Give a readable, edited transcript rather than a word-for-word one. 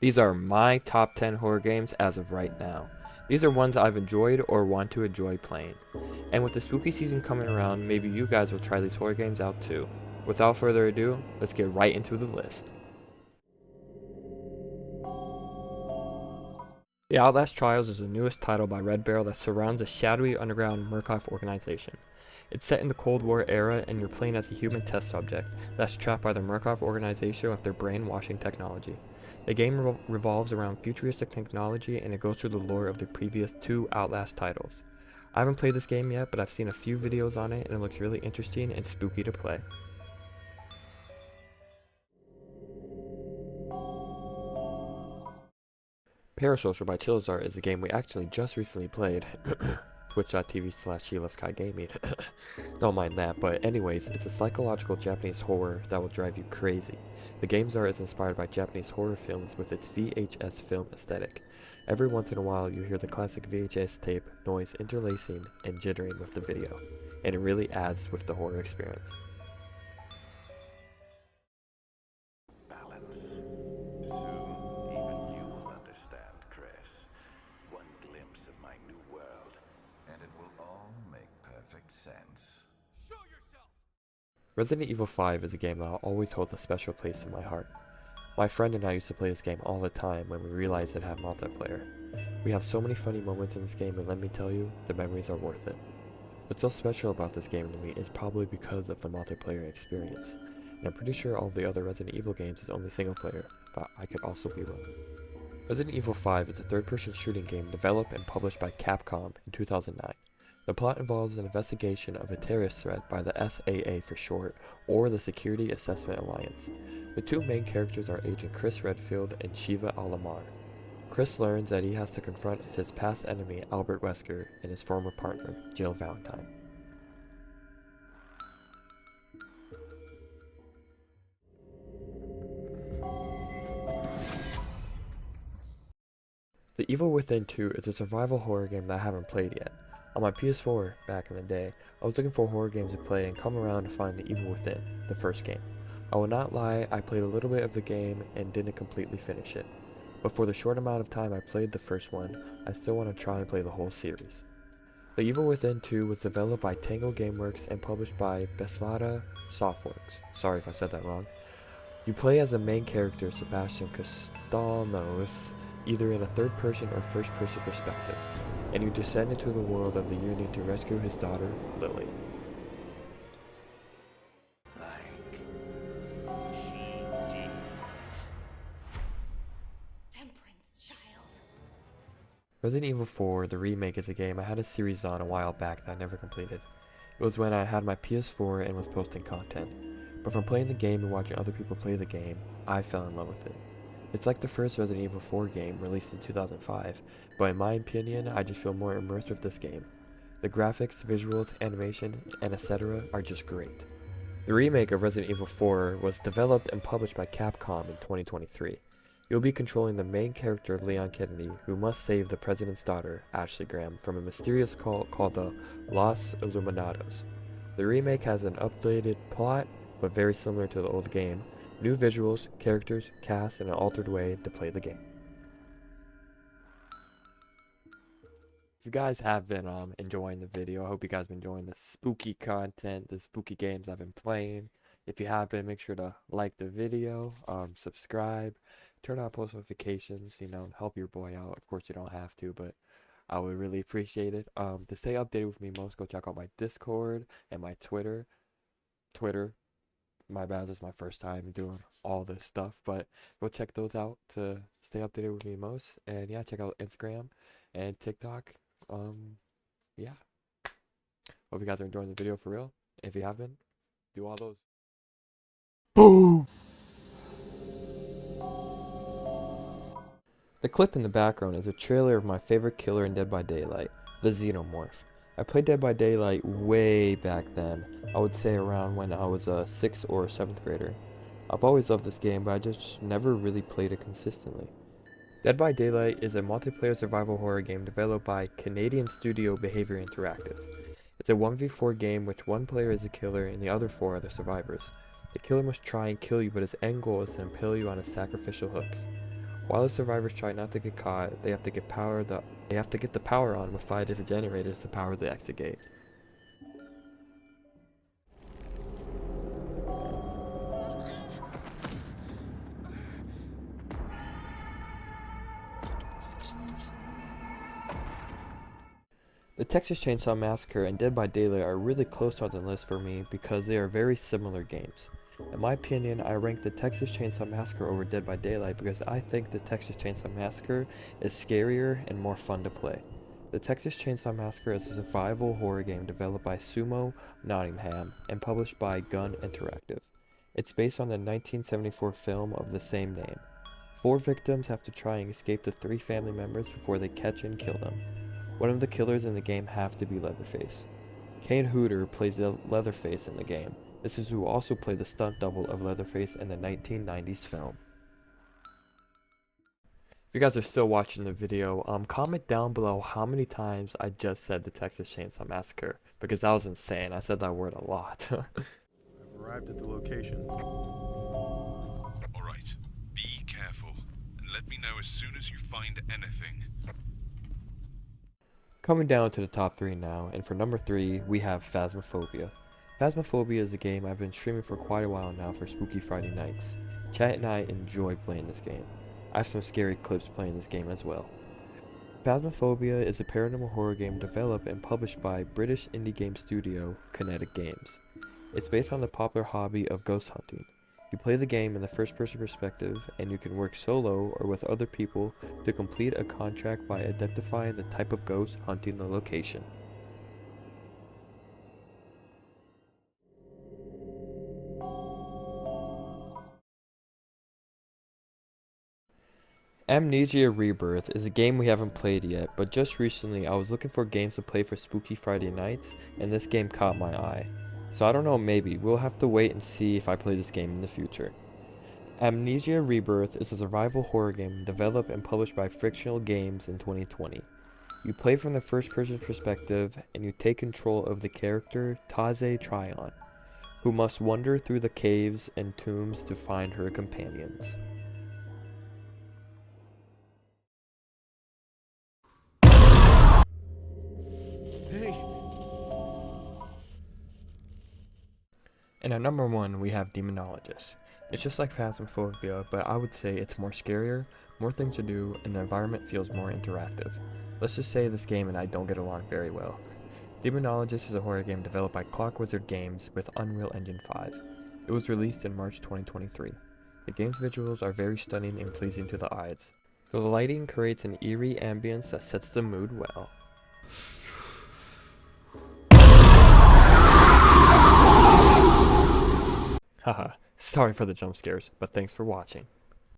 These are my top 10 horror games as of right now. These are ones I've enjoyed or want to enjoy playing. And with the spooky season coming around, maybe you guys will try these horror games out too. Without further ado, let's get right into the list. The Outlast Trials is the newest title by Red Barrel that surrounds a shadowy underground Murkoff organization. It's set in the Cold War era and you're playing as a human test subject that's trapped by the Murkoff organization with their brainwashing technology. The game revolves around futuristic technology and it goes through the lore of the previous two Outlast titles. I haven't played this game yet, but I've seen a few videos on it and it looks really interesting and spooky to play. Parasocial by Chilizar is a game we actually just recently played. Twitch.tv/SheLoveSkyGaming. Don't mind that, but anyways, it's a psychological Japanese horror that will drive you crazy. The game's art is inspired by Japanese horror films with its VHS film aesthetic. Every once in a while you hear the classic VHS tape noise interlacing and jittering with the video, and it really adds with the horror experience. Balance. Soon, even you will understand, Chris. One glimpse of my new world, and it will all make perfect sense. Resident Evil 5 is a game that will always hold a special place in my heart. My friend and I used to play this game all the time when we realized it had multiplayer. We have so many funny moments in this game, and let me tell you, the memories are worth it. What's so special about this game to me is probably because of the multiplayer experience, and I'm pretty sure all the other Resident Evil games is only single player, but I could also be wrong. Resident Evil 5 is a third-person shooting game developed and published by Capcom in 2009. The plot involves an investigation of a terrorist threat by the SAA for short, or the Security Assessment Alliance. The two main characters are Agent Chris Redfield and Shiva Alamar. Chris learns that he has to confront his past enemy Albert Wesker and his former partner, Jill Valentine. The Evil Within 2 is a survival horror game that I haven't played yet. On my PS4 back in the day, I was looking for horror games to play and come around to find The Evil Within, the first game. I will not lie, I played a little bit of the game and didn't completely finish it. But for the short amount of time I played the first one, I still want to try and play the whole series. The Evil Within 2 was developed by Tango Gameworks and published by Beslada Softworks. Sorry if I said that wrong. You play as the main character, Sebastian Castanos, either in a third-person or first-person perspective, and you descend into the world of the Union to rescue his daughter, Lily. Like she did. Temperance, child. Resident Evil 4, the remake, is a game I had a series on a while back that I never completed. It was when I had my PS4 and was posting content. But from playing the game and watching other people play the game, I fell in love with it. It's like the first Resident Evil 4 game released in 2005, but in my opinion, I just feel more immersed with this game. The graphics, visuals, animation, and etc. are just great. The remake of Resident Evil 4 was developed and published by Capcom in 2023. You'll be controlling the main character Leon Kennedy, who must save the president's daughter, Ashley Graham, from a mysterious cult called the Los Illuminados. The remake has an updated plot, but very similar to the old game, new visuals, characters, cast, and an altered way to play the game. If you guys have been enjoying the video, I hope you guys have been enjoying the spooky content, the spooky games I've been playing. If you have been, make sure to like the video, subscribe, turn on post notifications, help your boy out. Of course, you don't have to, but I would really appreciate it. To stay updated with me most, go check out my Discord and my Twitter. My bad, this is my first time doing all this stuff, but go check those out to stay updated with me most. And yeah, check out Instagram and TikTok. Yeah. Hope you guys are enjoying the video for real. If you have been, do all those. Boom! The clip in the background is a trailer of my favorite killer in Dead by Daylight, the Xenomorph. I played Dead by Daylight way back then, I would say around when I was a 6th or 7th grader. I've always loved this game, but I just never really played it consistently. Dead by Daylight is a multiplayer survival horror game developed by Canadian studio Behavior Interactive. It's a 1v4 game which one player is the killer and the other 4 are the survivors. The killer must try and kill you, but his end goal is to impale you on his sacrificial hooks. While the survivors try not to get caught, they have to get the power on with 5 different generators to power the exit gate. The Texas Chainsaw Massacre and Dead by Daylight are really close on the list for me because they are very similar games. In my opinion, I rank the Texas Chainsaw Massacre over Dead by Daylight because I think the Texas Chainsaw Massacre is scarier and more fun to play. The Texas Chainsaw Massacre is a survival horror game developed by Sumo Nottingham and published by Gun Interactive. It's based on the 1974 film of the same name. 4 victims have to try and escape the 3 family members before they catch and kill them. One of the killers in the game have to be Leatherface. Kane Hodder plays Leatherface in the game. This is who also played the stunt double of Leatherface in the 1990s film. If you guys are still watching the video, comment down below how many times I just said the Texas Chainsaw Massacre, because that was insane. I said that word a lot. I've arrived at the location. Alright, be careful, and let me know as soon as you find anything. Coming down to the top 3 now, and for number 3, we have Phasmophobia. Phasmophobia is a game I've been streaming for quite a while now for Spooky Friday nights. Chat and I enjoy playing this game. I have some scary clips playing this game as well. Phasmophobia is a paranormal horror game developed and published by British indie game studio Kinetic Games. It's based on the popular hobby of ghost hunting. You play the game in the first-person perspective, and you can work solo or with other people to complete a contract by identifying the type of ghost hunting the location. Amnesia Rebirth is a game we haven't played yet, but just recently I was looking for games to play for Spooky Friday nights, and this game caught my eye. So I don't know, maybe. We'll have to wait and see if I play this game in the future. Amnesia Rebirth is a survival horror game developed and published by Frictional Games in 2020. You play from the first person perspective, and you take control of the character Taze Tryon, who must wander through the caves and tombs to find her companions. Hey! And at number 1, we have Demonologist. It's just like Phasmophobia, but I would say it's more scarier, more things to do, and the environment feels more interactive. Let's just say this game and I don't get along very well. Demonologist is a horror game developed by Clock Wizard Games with Unreal Engine 5. It was released in March 2023. The game's visuals are very stunning and pleasing to the eyes. The lighting creates an eerie ambience that sets the mood well. Haha, sorry for the jump scares, but thanks for watching.